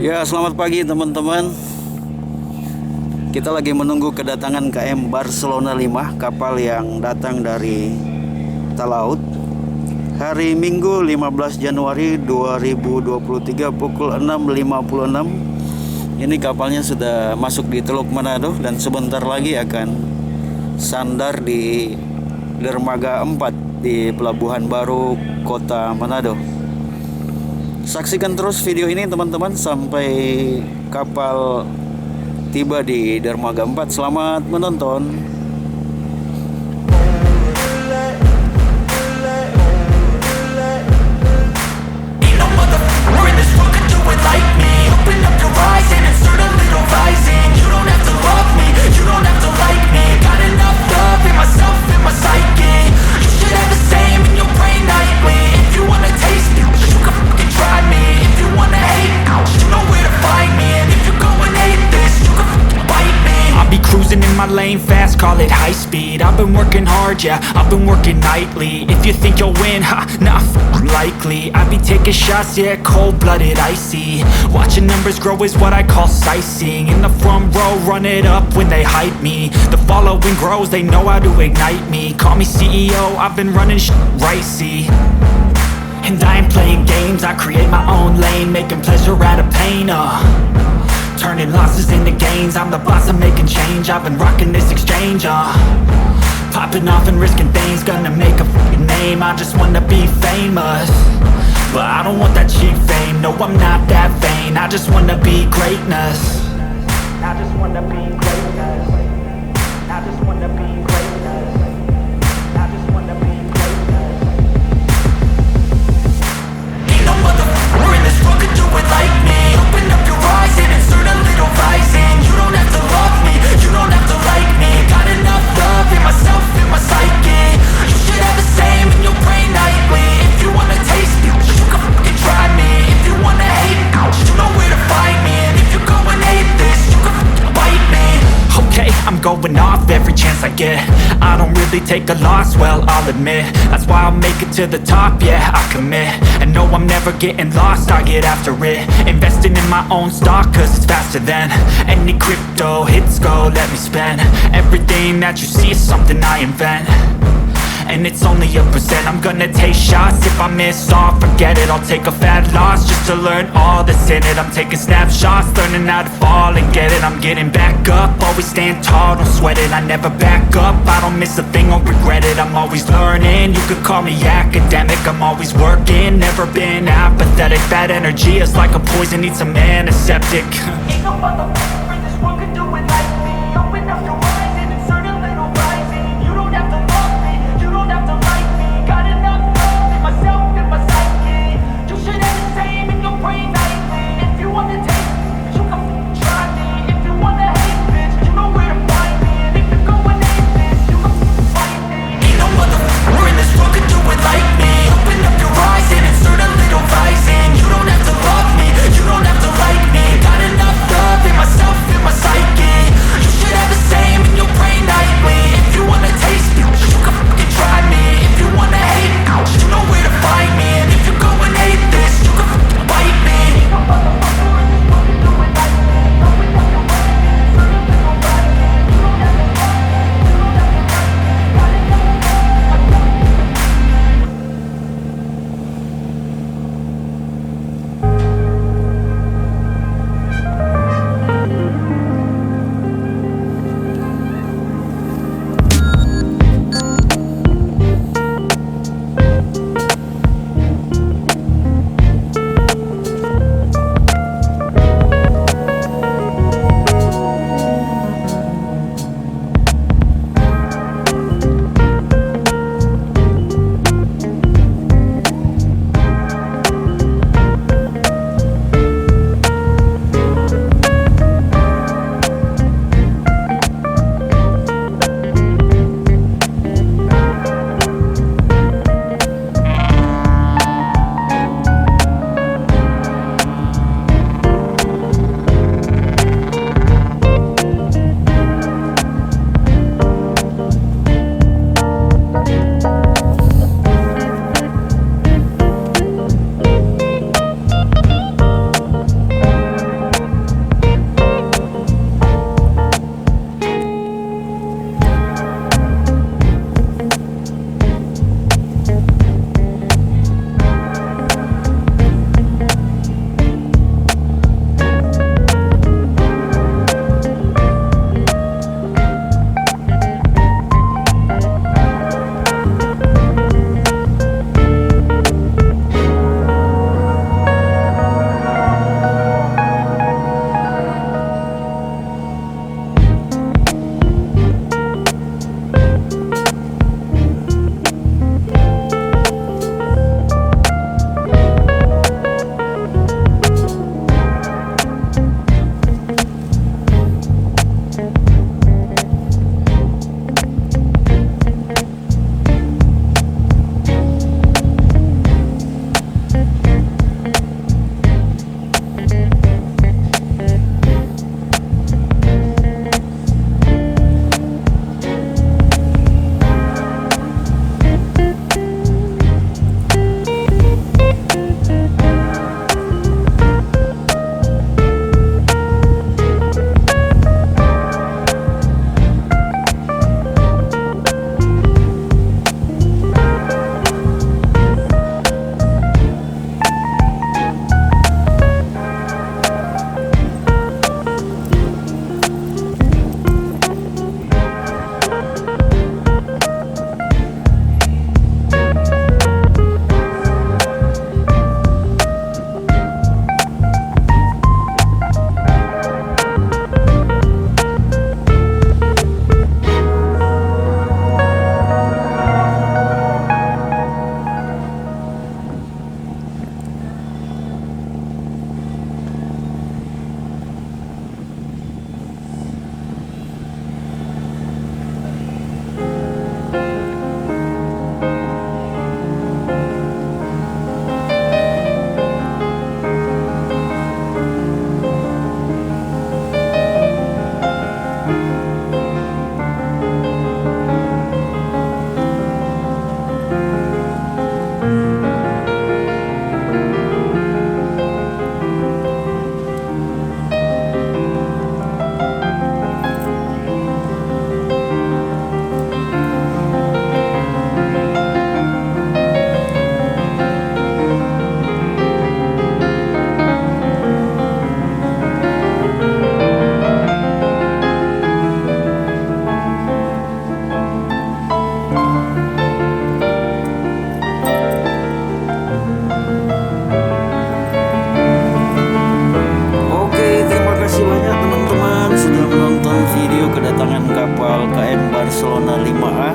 Ya, selamat pagi teman-teman. Kita lagi menunggu kedatangan KM Barcelona 5, kapal yang datang dari Talaud. Hari Minggu 15 Januari 2023 pukul 6.56. Ini kapalnya sudah masuk di Teluk Manado dan sebentar lagi akan sandar di dermaga 4 di Pelabuhan Baru Kota Manado. Saksikan terus video ini teman-teman sampai kapal tiba di dermaga 4. Selamat menonton. Lane fast, call it high speed. I've been working hard, yeah, I've been working nightly. If you think you'll win, ha, nah, likely. I be taking shots, yeah, cold-blooded, icy. Watching numbers grow is what I call sightseeing. In the front row, run it up when they hype me. The following grows, they know how to ignite me. Call me CEO, I've been running right, see. And I ain't playing games, I create my own lane, making pleasure out of pain, turning losses into gains. I'm the boss, I'm making change. I've been rocking this exchange, popping off and risking things. Gonna make a fucking name. I just wanna be famous, but I don't want that cheap fame. No, I'm not that vain. I just wanna be greatness. I just wanna be greatness. I just wanna be greatness. I just wanna be greatness. Ain't no motherfucker in this world could do it like me. Open up your eyes and insert a little rising. You don't have to love me, you don't have to like me. Got enough love in myself, in my psyche. You should have the same in your brain nightly. If you wanna taste me, you can fucking try me. If you wanna hate me, you know where to find me. And if you go and hate this, you can fucking bite me. Okay, I'm going off every chance I get. I don't really take a loss, well, I'll admit. That's why I'll make it to the top, yeah, I commit. And no, I'm never getting lost, I get after it. Investing in my own stock, cause it's faster than any crypto hits go, let me spend. Everything that you see is something I invent, and it's only a percent. I'm gonna take shots, if I miss all, forget it. I'll take a fat loss just to learn all that's in it. I'm taking snapshots, learning how to fall and get it. I'm getting back up, always stand tall, don't sweat it. I never back up, I don't miss a thing or regret it. I'm always learning, you could call me academic. I'm always working, never been apathetic. Bad energy is like a poison, needs some antiseptic. Ain't no motherfucker in this world could do it like me. Open up your eyes and insert a little rising. You don't have to love me, you don't have to like me. Got enough love in myself, in my psyche. You should have the same in your brain nightly. If you wanna take me, you can fucking try me. If you wanna hate bitch, you know where to find me. And if you go and hate this, you can fucking fight me. Ain't no motherfucker in this world could do it like me. Open up your eyes and insert a little rising. You don't have to love me, you don't have to like me. Got enough love in myself. kapal KM Barcelona 5A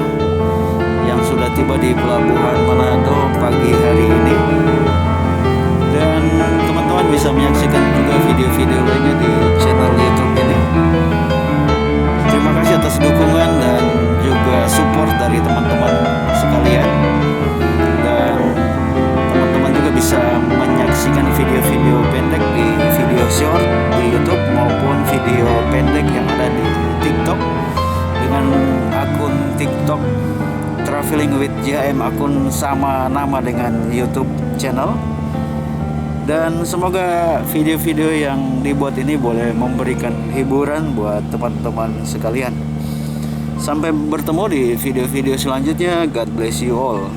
yang sudah tiba di Pelabuhan Manado pagi hari ini. Dan teman-teman bisa menyaksikan juga video-video lainnya di channel YouTube ini. Terima kasih atas dukungan dan juga support dari teman-teman sekalian. Dan teman-teman juga bisa menyaksikan video-video pendek di video short di YouTube maupun video pendek yang ada di TikTok dengan akun TikTok Traveling with JM, akun sama nama dengan YouTube channel. Dan semoga video-video yang dibuat ini boleh memberikan hiburan buat teman-teman sekalian. Sampai bertemu di video-video selanjutnya. God bless you all.